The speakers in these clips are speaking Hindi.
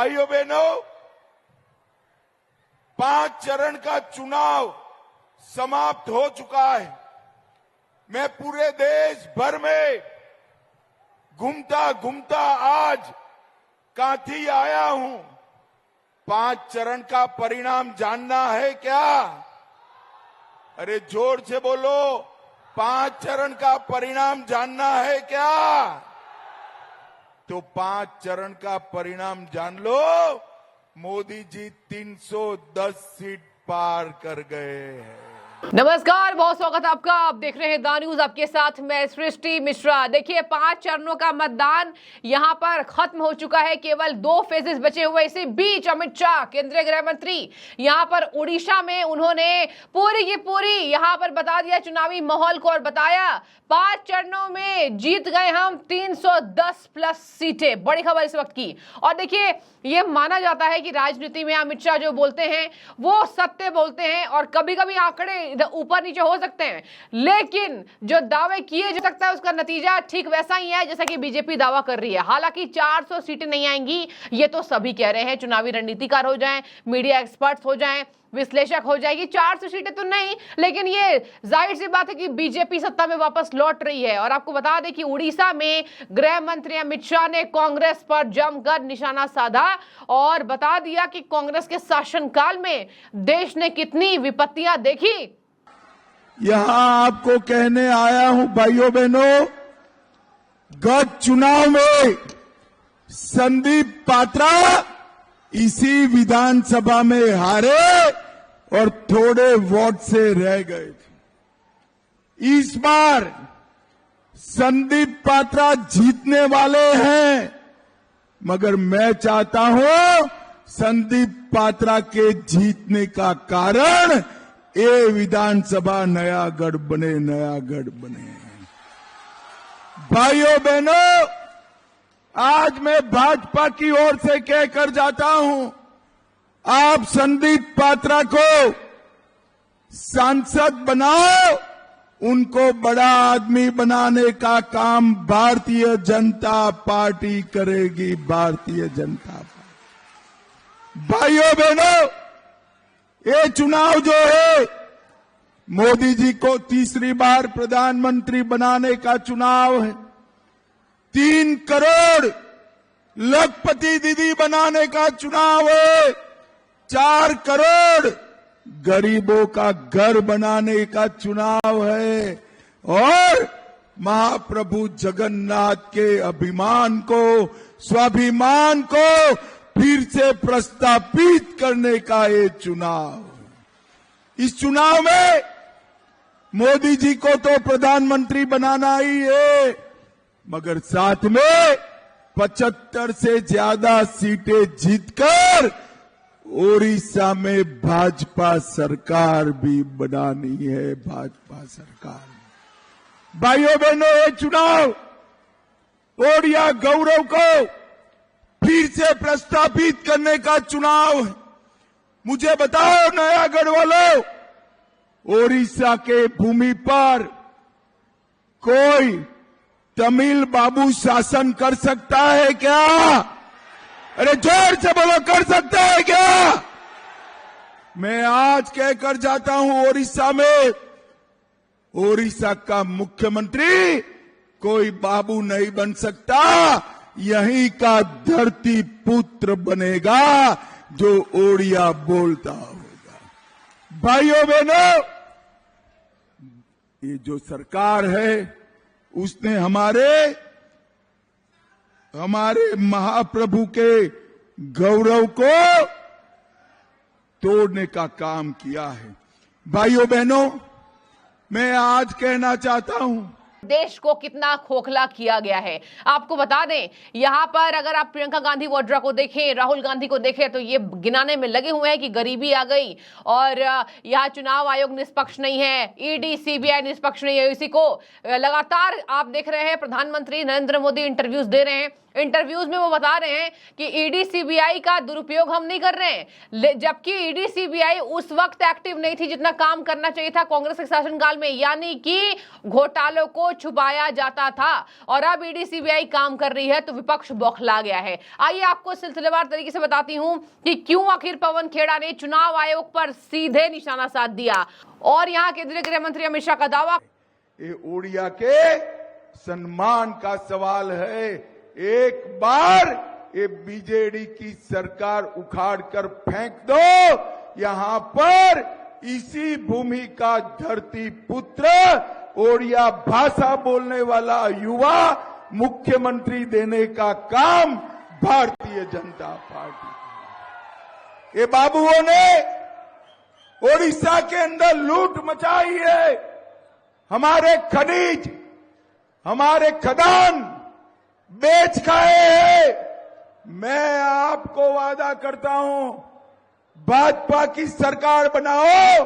भाइयों बहनों, 5 चरण का चुनाव समाप्त हो चुका है। मैं पूरे देश भर में घूमता घूमता आज कांठी आया हूं। 5 चरण का परिणाम जानना है क्या? अरे जोर से बोलो, 5 चरण का परिणाम जानना है क्या? तो 5 चरण का परिणाम जान लो। मोदी जी 310 सीट पार कर गए हैं। नमस्कार, बहुत स्वागत है आपका। आप देख रहे हैं द न्यूज, आपके साथ मैं सृष्टि मिश्रा। देखिए, 5 चरणों का मतदान यहां पर खत्म हो चुका है। केवल 2 फेजेस बचे हुए। इसी बीच अमित शाह, केंद्रीय गृह मंत्री, यहां पर उड़ीसा में उन्होंने पूरी की पूरी यहां पर बता दिया चुनावी माहौल को और बताया 5 चरणों में जीत गए हम 310 प्लस सीटें। बड़ी खबर इस वक्त की। और देखिए, ये माना जाता है कि राजनीति में अमित शाह जो बोलते हैं वो सत्य बोलते हैं और कभी कभी आंकड़े ऊपर नीचे हो सकते हैं, लेकिन जो दावे किए जा सकता है उसका नतीजा ठीक वैसा ही है जैसा कि बीजेपी दावा कर रही है। हालांकि 400 सीटें नहीं आएंगी, ये तो सभी कह रहे हैं। चुनावी रणनीतिकार हो जाएं, मीडिया एक्सपर्ट्स हो जाएं, विश्लेषक हो जाएगी, 400 सीटें तो नहीं, लेकिन ये जाहिर सी बात है कि बीजेपी सत्ता में वापस लौट रही है। और आपको बता दें कि उड़ीसा में गृह मंत्री अमित शाह ने कांग्रेस पर जमकर निशाना साधा और बता दिया कि कांग्रेस के शासनकाल में देश ने कितनी विपत्तियां देखी। यहां आपको कहने आया हूं भाइयों बहनों, गत चुनाव में संदीप पात्रा इसी विधानसभा में हारे और थोड़े वोट से रह गए थे। इस बार संदीप पात्रा जीतने वाले हैं, मगर मैं चाहता हूं संदीप पात्रा के जीतने का कारण ये विधानसभा नया गढ़ बने, नया गढ़ बने। भाइयों बहनों, आज मैं भाजपा की ओर से कहकर जाता हूं, आप संदीप पात्रा को सांसद बनाओ, उनको बड़ा आदमी बनाने का काम भारतीय जनता पार्टी करेगी। भारतीय जनता पार्टी। भाइयों बहनों, ये चुनाव जो है मोदी जी को तीसरी बार प्रधानमंत्री बनाने का चुनाव है। 3 करोड़ लखपति दीदी बनाने का चुनाव है। 4 करोड़ गरीबों का घर बनाने का चुनाव है। और महाप्रभु जगन्नाथ के अभिमान को, स्वाभिमान को फिर से प्रस्तापित करने का ये चुनाव। इस चुनाव में मोदी जी को तो प्रधानमंत्री बनाना ही है, मगर साथ में 75 से ज्यादा सीटें जीतकर ओडिशा में भाजपा सरकार भी बनानी है। भाजपा सरकार। भाइयों बहनों, ये चुनाव ओडिया गौरव को फिर से प्रस्तापित करने का चुनाव है। मुझे बताओ नया गढ़ वालों, ओडिशा के भूमि पर कोई तमिल बाबू शासन कर सकता है क्या? अरे जोर से बोलो, कर सकता है क्या? मैं आज कहकर जाता हूं, ओडिशा में ओडिशा का मुख्यमंत्री कोई बाबू नहीं बन सकता। यहीं का धरती पुत्र बनेगा जो ओडिया बोलता होगा। भाइयों बहनों, ये जो सरकार है उसने हमारे महाप्रभु के गौरव को तोड़ने का काम किया है। भाइयों बहनों, मैं आज कहना चाहता हूं, देश को कितना खोखला किया गया है। आपको बता दें, यहां पर अगर आप प्रियंका गांधी वाड्रा को देखें, राहुल गांधी को देखें, तो ये गिनाने में लगे हुए हैं कि गरीबी आ गई और यहां चुनाव आयोग निष्पक्ष नहीं है, ईडी सीबीआई निष्पक्ष नहीं है। इसी को लगातार आप देख रहे हैं, प्रधानमंत्री नरेंद्र मोदी इंटरव्यूज दे रहे हैं इंटरव्यूज में वो बता रहे हैं कि ईडी सीबीआई का दुरुपयोग हम नहीं कर रहे हैं, जबकि ईडी सीबीआई उस वक्त एक्टिव नहीं थी जितना काम करना चाहिए था कांग्रेस के शासनकाल में, यानी कि घोटालों को छुपाया जाता था। और अब ईडी सीबीआई काम कर रही है तो विपक्ष बौखला गया है। आइए आपको सिलसिलेवार तरीके से बताती हूं कि क्यों आखिर पवन खेड़ा ने चुनाव आयोग पर सीधे निशाना साध दिया और यहां केंद्रीय गृह मंत्री अमित शाह का दावा। ये ओडिया के सम्मान का सवाल है। एक बार ये बीजेडी की सरकार उखाड़ कर फेंक दो, यहां पर इसी भूमि का धरती पुत्र ओडिया भाषा बोलने वाला युवा मुख्यमंत्री देने का काम भारतीय जनता पार्टी। ये बाबुओं ने ओडिशा के अंदर लूट मचाई है। हमारे खनिज, हमारे खदान बेच खाए हैं। मैं आपको वादा करता हूं, भाजपा की सरकार बनाओ,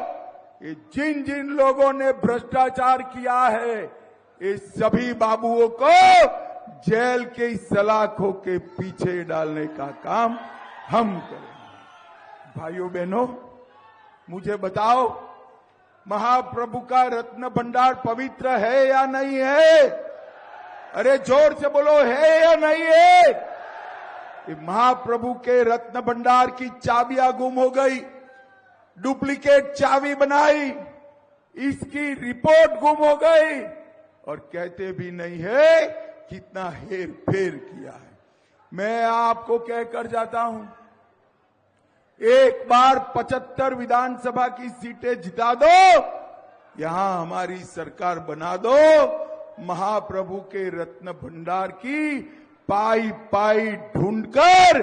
ये जिन जिन लोगों ने भ्रष्टाचार किया है ये सभी बाबुओं को जेल के सलाखों के पीछे डालने का काम हम करेंगे। भाइयों बहनों, मुझे बताओ, महाप्रभु का रत्न भंडार पवित्र है या नहीं है? अरे जोर से बोलो, है या नहीं है? ये महाप्रभु के रत्न भंडार की चाबियां गुम हो गई, डुप्लीकेट चाबी बनाई, इसकी रिपोर्ट गुम हो गई और कहते भी नहीं है कितना हेर फेर किया है। मैं आपको कहकर जाता हूं, एक बार 75 विधानसभा की सीटें जिता दो, यहां हमारी सरकार बना दो, महाप्रभु के रत्न भंडार की पाई पाई ढूंढकर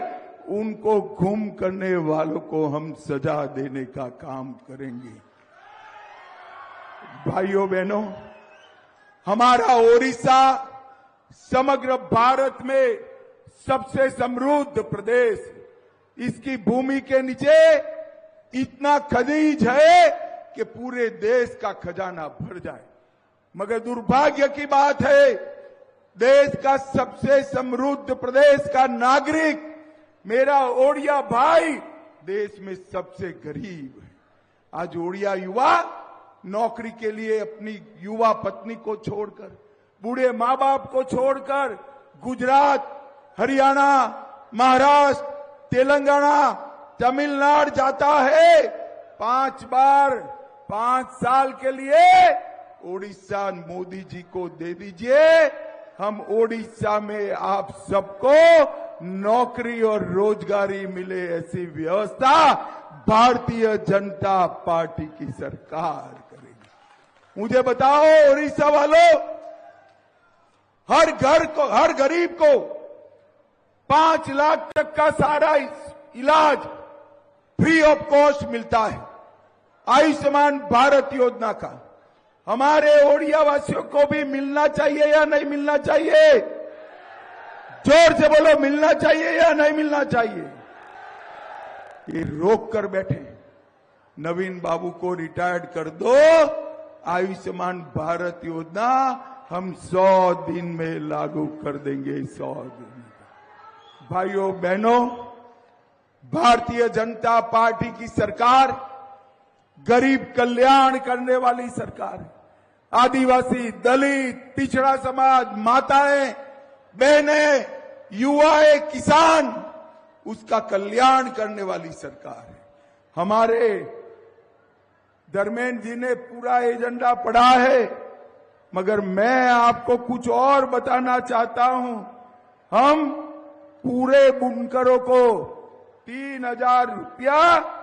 उनको गुम करने वालों को हम सजा देने का काम करेंगे। भाइयों बहनों, हमारा ओडिशा समग्र भारत में सबसे समृद्ध प्रदेश, इसकी भूमि के नीचे इतना खनिज है कि पूरे देश का खजाना भर जाए। मगर दुर्भाग्य की बात है, देश का सबसे समृद्ध प्रदेश का नागरिक, मेरा ओडिया भाई, देश में सबसे गरीब है। आज ओडिया युवा नौकरी के लिए अपनी युवा पत्नी को छोड़कर, बूढ़े माँ बाप को छोड़कर गुजरात, हरियाणा, महाराष्ट्र, तेलंगाना, तमिलनाडु जाता है। 5 बार 5 साल के लिए ओडिशा मोदी जी को दे दीजिए, हम ओडिशा में आप सबको नौकरी और रोजगारी मिले ऐसी व्यवस्था भारतीय जनता पार्टी की सरकार करेगी। मुझे बताओ ओडिशा वालों, हर गरीब को 5 लाख तक का सारा इलाज फ्री ऑफ कॉस्ट मिलता है, आयुष्मान भारत योजना का। हमारे ओडिया वासियों को भी मिलना चाहिए या नहीं मिलना चाहिए? जोर से बोलो, मिलना चाहिए या नहीं मिलना चाहिए? ये रोक कर बैठे, नवीन बाबू को रिटायर्ड कर दो, आयुष्मान भारत योजना हम 100 दिन में लागू कर देंगे। 100 दिन। भाइयों बहनों, भारतीय जनता पार्टी की सरकार गरीब कल्याण करने वाली सरकार है। आदिवासी, दलित, पिछड़ा समाज, माताएं, बहनें, युवाएं, किसान, उसका कल्याण करने वाली सरकार है। हमारे धर्मेंद्र जी ने पूरा एजेंडा पढ़ा है, मगर मैं आपको कुछ और बताना चाहता हूं। हम पूरे बुनकरों को 3000 रुपया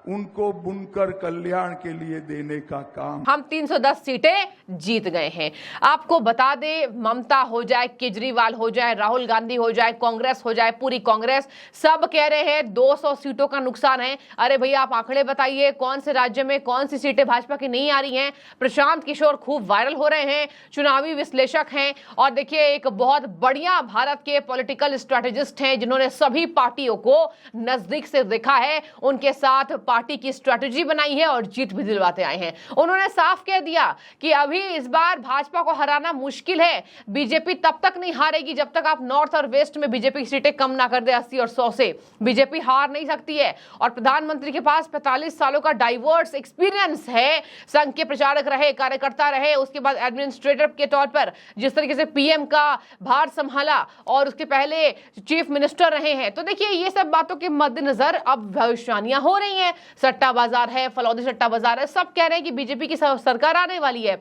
उनको बुनकर कल्याण के लिए देने का काम। हम 310 सीटें जीत गए हैं। आपको बता दें, ममता हो जाए, केजरीवाल हो जाए, राहुल गांधी हो जाए, कांग्रेस हो जाए, पूरी कांग्रेस, सब कह रहे हैं 200 सीटों का नुकसान है। अरे भैया, आप आंकड़े बताइए, कौन से राज्य में कौन सी सीटें भाजपा की नहीं आ रही हैं? प्रशांत किशोर खूब वायरल हो रहे हैं, चुनावी विश्लेषक हैं, और देखिए एक बहुत बढ़िया भारत के पॉलिटिकल स्ट्रेटेजिस्ट हैं जिन्होंने सभी पार्टियों को नजदीक से देखा है, उनके साथ पार्टी की स्ट्रेटजी बनाई है और जीत भी दिलवाते आए हैं। उन्होंने साफ कह दिया कि अभी इस बार भाजपा को हराना मुश्किल है, बीजेपी तब तक नहीं हारेगी जब तक आप नॉर्थ और वेस्ट में बीजेपी की सीटें कम ना कर दे 80 और 100 से। बीजेपी हार नहीं सकती है और प्रधानमंत्री के पास 45 सालों का डाइवर्स एक्सपीरियंस है। संघ के प्रचारक रहे, कार्यकर्ता रहे, उसके बाद एडमिनिस्ट्रेटर के तौर पर जिस तरीके से पीएम का भार संभाला और उसके पहले चीफ मिनिस्टर रहे हैं। तो देखिए ये सब बातों के मद्देनजर अब भविष्यवाणियां हो रही हैं, सट्टा बाजार है, फलौदी सट्टा बाजार है, सब कह रहे हैं कि बीजेपी की सरकार आने वाली है।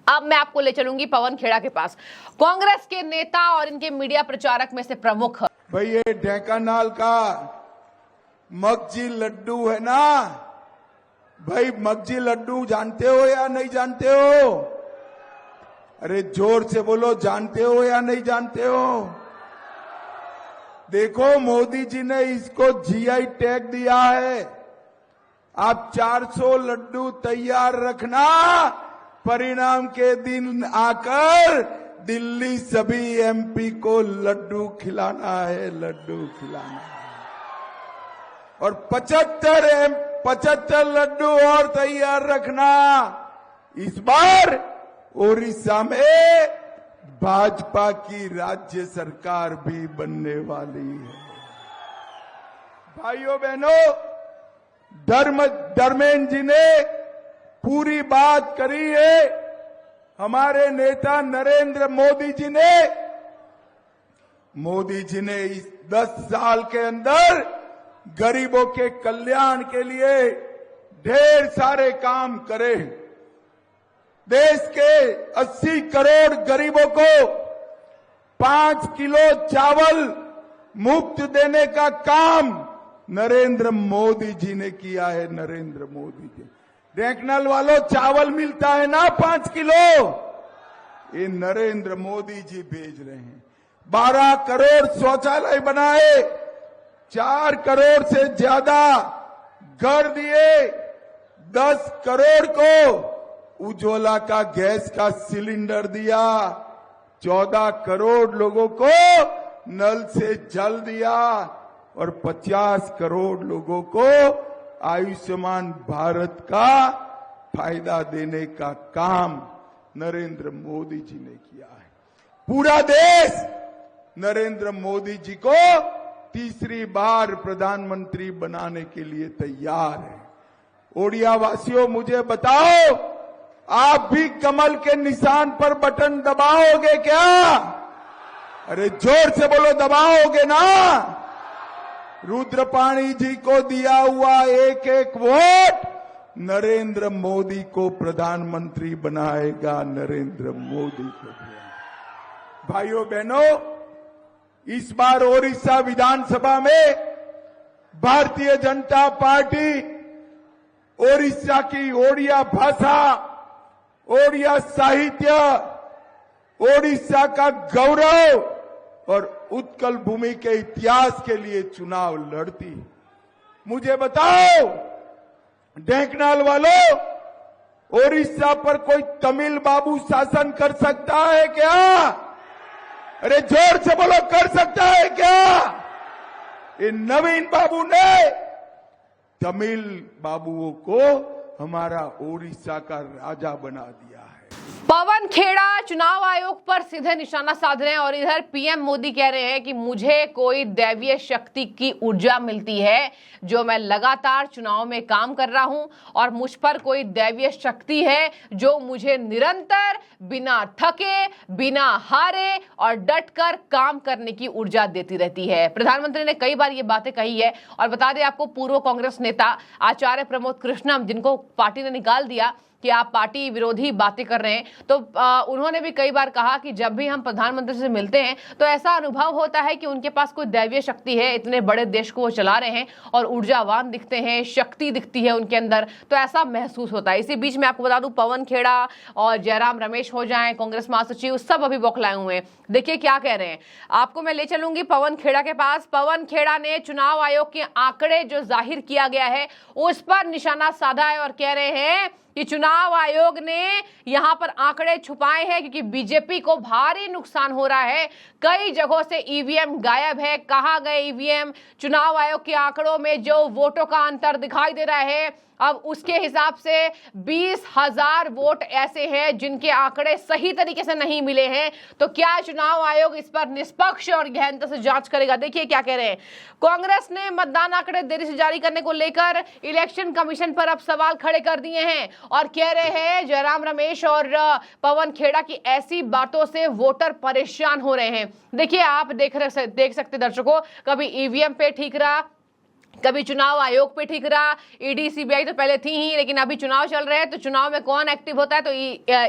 अब मैं आपको ले चलूंगी पवन खेड़ा के पास, कांग्रेस के नेता और इनके मीडिया प्रचारक में से प्रमुख। भाई ये ढेंकानाल का मगजी लड्डू है ना भाई, मगजी लड्डू जानते हो या नहीं जानते हो? अरे जोर से बोलो, जानते हो या नहीं जानते हो? देखो मोदी जी ने इसको जीआई टैग दिया है। आप 400 लड्डू तैयार रखना, परिणाम के दिन आकर दिल्ली सभी एमपी को लड्डू खिलाना है, लड्डू खिलाना है। और 75 लड्डू और तैयार रखना। इस बार ओडिशा में भाजपा की राज्य सरकार भी बनने वाली है। भाइयों बहनों, धर्मेंद्र जी ने पूरी बात करी है। हमारे नेता नरेंद्र मोदी जी ने इस 10 साल के अंदर गरीबों के कल्याण के लिए ढेर सारे काम करे। देश के 80 करोड़ गरीबों को 5 किलो चावल मुफ्त देने का काम नरेंद्र मोदी जी ने किया है। नरेंद्र मोदी जी, ढेंकनाल वालों, चावल मिलता है ना 5 किलो, ये नरेंद्र मोदी जी भेज रहे हैं। 12 करोड़ शौचालय बनाए, 4 करोड़ से ज्यादा घर दिए, 10 करोड़ को उज्ज्वला का गैस का सिलेंडर दिया, 14 करोड़ लोगों को नल से जल दिया और 50 करोड़ लोगों को आयुष्मान भारत का फायदा देने का काम नरेंद्र मोदी जी ने किया है। पूरा देश नरेंद्र मोदी जी को तीसरी बार प्रधानमंत्री बनाने के लिए तैयार है। ओडिया वासियों, मुझे बताओ, आप भी कमल के निशान पर बटन दबाओगे क्या? अरे जोर से बोलो, दबाओगे ना? रुद्रपाणी जी को दिया हुआ एक एक वोट नरेंद्र मोदी को प्रधानमंत्री बनाएगा। नरेंद्र मोदी को। भाइयों बहनों, इस बार ओडिशा विधानसभा में भारतीय जनता पार्टी ओडिशा की ओडिया भाषा, ओडिया साहित्य, ओडिशा का गौरव और उत्कल भूमि के इतिहास के लिए चुनाव लड़ती। मुझे बताओ ढेंकनाल वालों, ओडिशा पर कोई तमिल बाबू शासन कर सकता है क्या? अरे जोर से बोलो, कर सकता है क्या? ये नवीन बाबू ने तमिल बाबुओं को हमारा ओडिशा का राजा बना दिया है। पवन खेड़ा चुनाव आयोग पर सीधे निशाना साध रहे हैं और इधर पीएम मोदी कह रहे हैं कि मुझे कोई दैवीय शक्ति की ऊर्जा मिलती है जो मैं लगातार चुनाव में काम कर रहा हूं और मुझ पर कोई दैवीय शक्ति है जो मुझे निरंतर बिना थके, बिना हारे और डटकर काम करने की ऊर्जा देती रहती है। प्रधानमंत्री ने कई बार ये बातें कही है और बता दें आपको, पूर्व कांग्रेस नेता आचार्य प्रमोद कृष्णम, जिनको पार्टी ने निकाल दिया कि आप पार्टी विरोधी बातें कर रहे हैं, तो उन्होंने भी कई बार कहा कि जब भी हम प्रधानमंत्री से मिलते हैं तो ऐसा अनुभव होता है कि उनके पास कोई दैवीय शक्ति है, इतने बड़े देश को वो चला रहे हैं और ऊर्जावान दिखते हैं, शक्ति दिखती है उनके अंदर, तो ऐसा महसूस होता है। इसी बीच में आपको बता दूं, पवन खेड़ा और जयराम रमेश हो जाए, कांग्रेस महासचिव, सब अभी बौखलाए हुए हैं। देखिए क्या कह रहे हैं, आपको मैं ले चलूंगी पवन खेड़ा के पास। पवन खेड़ा ने चुनाव आयोग के आंकड़े जो जाहिर किया गया है उस पर निशाना साधा है और कह रहे हैं कि चुनाव आयोग ने यहां पर आंकड़े छुपाए हैं, क्योंकि बीजेपी को भारी नुकसान हो रहा है। कई जगहों से ईवीएम गायब है। कहां गए ईवीएम? चुनाव आयोग के आंकड़ों में जो वोटों का अंतर दिखाई दे रहा है, अब उसके हिसाब से 20,000 वोट ऐसे हैं जिनके आंकड़े सही तरीके से नहीं मिले हैं। तो क्या चुनाव आयोग इस पर निष्पक्ष और गहनता से जांच करेगा? देखिए क्या कह रहे हैं। कांग्रेस ने मतदान आंकड़े देरी से जारी करने को लेकर इलेक्शन कमीशन पर अब सवाल खड़े कर दिए हैं और कह रहे हैं जयराम रमेश और पवन खेड़ा की ऐसी बातों से वोटर परेशान हो रहे हैं। देखिए, आप देख सकते दर्शकों, कभी ईवीएम पे ठीक रहा, कभी चुनाव आयोग पे ठीक रहा। ईडी सीबीआई तो पहले थी ही, लेकिन अभी चुनाव चल रहे हैं तो चुनाव में कौन एक्टिव होता है? तो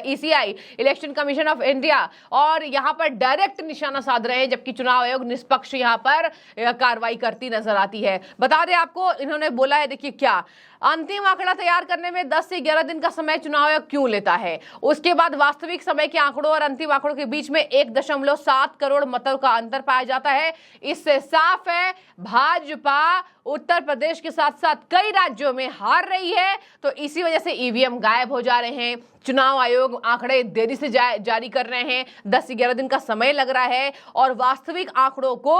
ECI, election commission of India, और यहां पर डायरेक्ट निशाना साध रहे हैं, जबकि चुनाव आयोग निष्पक्ष यहां पर कार्रवाई करती नजर आती है। बता दें आपको, इन्होंने बोला है, देखिए क्या, अंतिम आंकड़ा तैयार करने में 10 से 11 दिन का समय चुनाव आयोग क्यों लेता है? उसके बाद वास्तविक समय के आंकड़ों और अंतिम आंकड़ों के बीच में 1.7 करोड़ मतों का अंतर पाया जाता है। इससे साफ है भाजपा उत्तर प्रदेश के साथ साथ कई राज्यों में हार रही है। तो इसी वजह से ईवीएम गायब हो जा रहे हैं। चुनाव आयोग आंकड़े देरी से जारी कर रहे हैं, 10 से 11 दिन का समय लग रहा है, और वास्तविक आंकड़ों को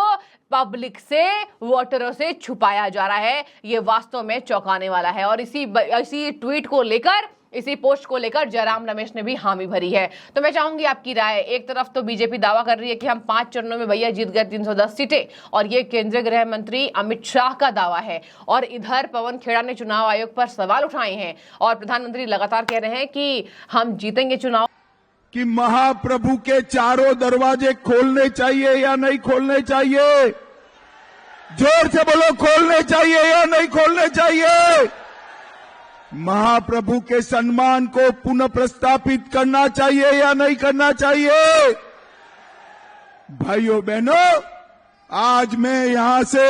पब्लिक से, वोटरों से छुपाया जा रहा है। ये वास्तव में चौंकाने वाला है। और इसी ट्वीट को लेकर, इसी पोस्ट को लेकर जयराम रमेश ने भी हामी भरी है। तो मैं चाहूंगी आपकी राय। एक तरफ तो बीजेपी दावा कर रही है कि हम 5 चरणों में भैया जीत गए 310 सीटें, और ये केंद्रीय गृह मंत्री अमित शाह का दावा है, और इधर पवन खेड़ा ने चुनाव आयोग पर सवाल उठाए हैं, और प्रधानमंत्री लगातार कह रहे हैं कि हम जीतेंगे चुनाव। कि महाप्रभु के चारों दरवाजे खोलने चाहिए या नहीं खोलने चाहिए? जोर से बोलो, खोलने चाहिए या नहीं खोलने चाहिए? महाप्रभु के सम्मान को पुनः प्रस्तापित करना चाहिए या नहीं करना चाहिए? भाइयों बहनों, आज मैं यहां से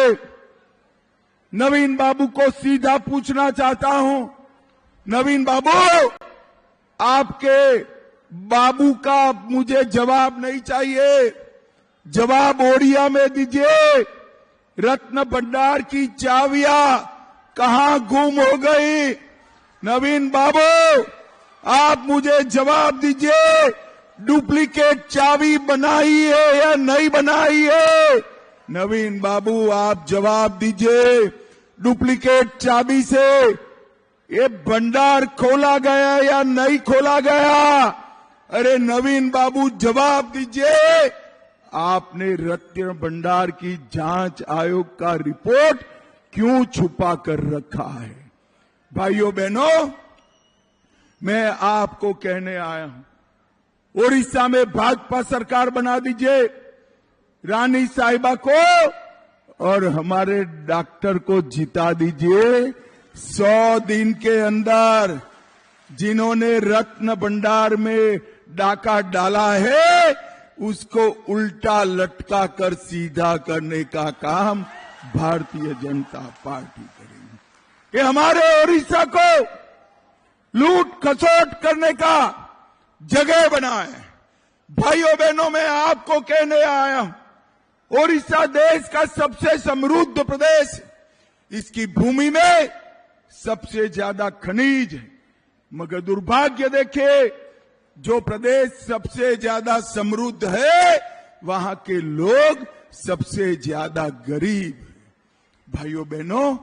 नवीन बाबू को सीधा पूछना चाहता हूं। नवीन बाबू, आपके बाबू का मुझे जवाब नहीं चाहिए, जवाब ओडिया में दीजिए। रत्न भंडार की चाबियां कहां गुम हो गई? नवीन बाबू, आप मुझे जवाब दीजिए, डुप्लीकेट चाबी बनाई है या नहीं बनाई है? नवीन बाबू, आप जवाब दीजिए। डुप्लीकेट चाबी से ये भंडार खोला गया या नहीं खोला गया? अरे नवीन बाबू, जवाब दीजिए। आपने रत्न भंडार की जांच आयोग का रिपोर्ट क्यों छुपा कर रखा है? भाइयों बहनों, मैं आपको कहने आया हूं, उड़ीसा में भाजपा सरकार बना दीजिए, रानी साहिबा को और हमारे डॉक्टर को जिता दीजिए। 100 दिन के अंदर जिन्होंने रत्न भंडार में डाका डाला है, उसको उल्टा लटका कर सीधा करने का काम भारतीय जनता पार्टी करेगी। ये हमारे ओडिशा को लूट खसोट करने का जगह बना है। भाइयों बहनों, मैं आपको कहने आया हूं, ओडिशा देश का सबसे समृद्ध प्रदेश, इसकी भूमि में सबसे ज्यादा खनिज है, मगर दुर्भाग्य देखिए, जो प्रदेश सबसे ज्यादा समृद्ध है, वहां के लोग सबसे ज्यादा गरीब हैं। भाइयों बहनों,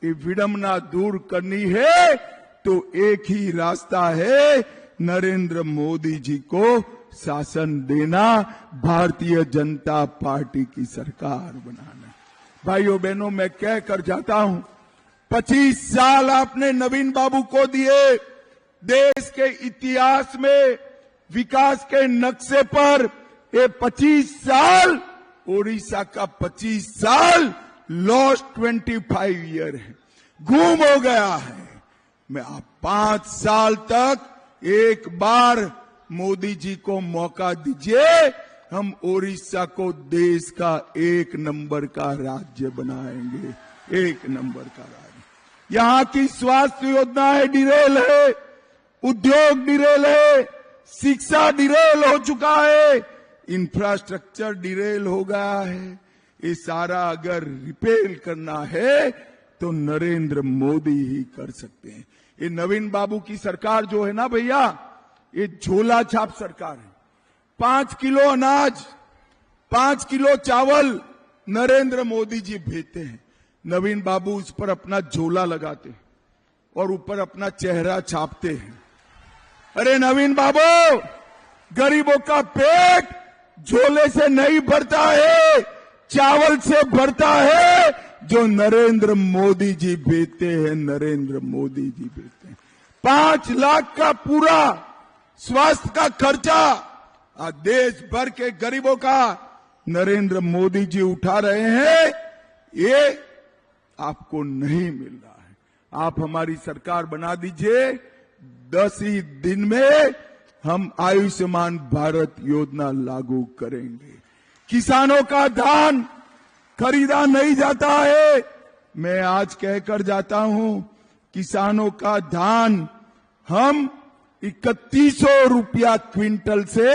ये विडंबना दूर करनी है तो एक ही रास्ता है, नरेंद्र मोदी जी को शासन देना, भारतीय जनता पार्टी की सरकार बनाना। भाइयों बहनों, मैं कह कर जाता हूं, 25 साल आपने नवीन बाबू को दिए। देश के इतिहास में विकास के नक्शे पर ये 25 साल, ओडिशा का 25 साल लॉस्ट 25 ईयर है, गुम हो गया है। मैं आप 5 साल तक एक बार मोदी जी को मौका दीजिए, हम ओडिशा को देश का 1 नंबर का राज्य बनाएंगे, 1 नंबर का राज्य। यहां की स्वास्थ्य योजनाएं डिरेल है, उद्योग डिरेल है, शिक्षा डिरेल हो चुका है, इंफ्रास्ट्रक्चर डिरेल हो गया है। ये सारा अगर रिपेयर करना है तो नरेंद्र मोदी ही कर सकते हैं। ये नवीन बाबू की सरकार जो है ना भैया, ये झोला छाप सरकार है। 5 किलो अनाज, 5 किलो चावल नरेंद्र मोदी जी भेजते हैं। नवीन बाबू उस पर अपना झोला लगाते हैं और ऊपर अपना चेहरा छापते हैं। अरे नवीन बाबू, गरीबों का पेट झोले से नहीं भरता है, चावल से भरता है जो नरेंद्र मोदी जी भेजते हैं। नरेंद्र मोदी जी भेजते हैं। 5 लाख का पूरा स्वास्थ्य का खर्चा आज देश भर के गरीबों का नरेंद्र मोदी जी उठा रहे हैं। ये आपको नहीं मिल रहा है। आप हमारी सरकार बना दीजिए, 10 ही दिन में हम आयुष्मान भारत योजना लागू करेंगे। किसानों का धान खरीदा नहीं जाता है। मैं आज कहकर जाता हूं, किसानों का धान हम 3100 रुपया क्विंटल से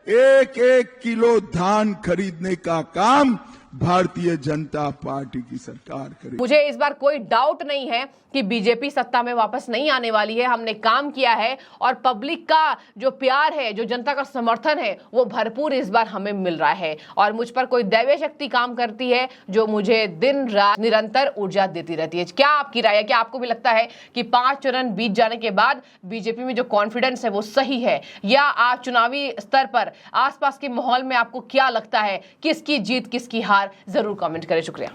1-1 किलो धान खरीदने का काम भारतीय जनता पार्टी की सरकार करेगी। मुझे इस बार कोई डाउट नहीं है कि बीजेपी सत्ता में वापस नहीं आने वाली है। हमने काम किया है और पब्लिक का जो प्यार है, जो जनता का समर्थन है, वो भरपूर इस बार हमें मिल रहा है और मुझ पर कोई दैवीय शक्ति काम करती है जो मुझे दिन रात निरंतर ऊर्जा देती रहती है। क्या आपकी राय है? क्या आपको भी लगता है कि 5 चरण बीत जाने के बाद बीजेपी में जो कॉन्फिडेंस है वो सही है, या आज चुनावी स्तर पर आसपास के माहौल में आपको क्या लगता है, किसकी जीत किसकी हार? जरूर कमेंट करें। शुक्रिया।